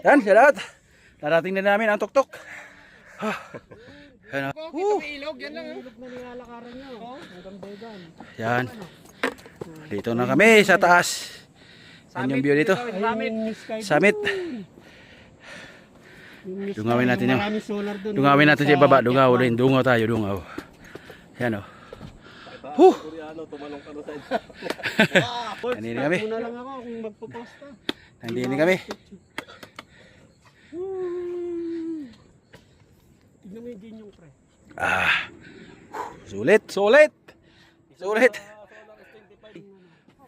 Yan, salamat. Darating na namin ang tuktok. Yan. Ilog, yan lang. Ilog na nilalakaran nyo. Hanggang Began. Yan. Dito na kami sa taas. Yan yung view dito. Summit. Dungawin natin yung. Dungawin natin sa baba. Dungaw din. Dungaw tayo. Dungaw. Yan o. Nandini kami. Muna lang ako kung magpuposta. Nandini kami. Tignan mo yung ginyong pre. Sulit. Sulit. Sulit.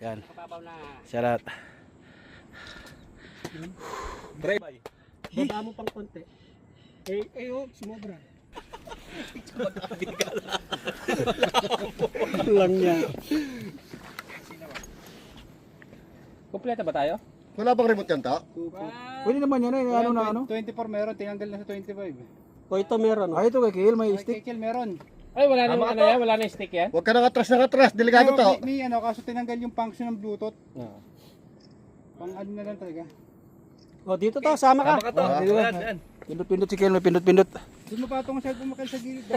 Yan. Salat. Baba mo pang konti. Oh, sumobra. Lang niya. Kompleto ba tayo? Wala bang remote yan ta? Pwede naman yan eh. Ano na ano? 24 meron, tinanggal na sa 25. O ito meron. Ay, ito kay Kiel. May stick. Kikil meron. Ay, wala na ano yan? Wala na stick yan? Huwag ka nang atras, delikado to. May ano, kaso tinanggal yung function ng Bluetooth. Pang ano na lang talaga. O dito to, sama ka. Pindot-pindot si Kiel. May pindot-pindot. Doon mapatong siya pumakal sa gilid.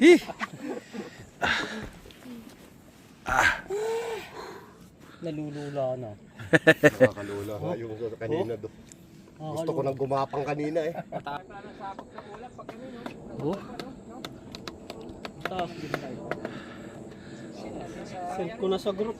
Hi. Nalulula na. Nakakalula nga yung kanina do. Gusto ko nang gumapang kanina eh. Taas din tayo. Send ko na sa group.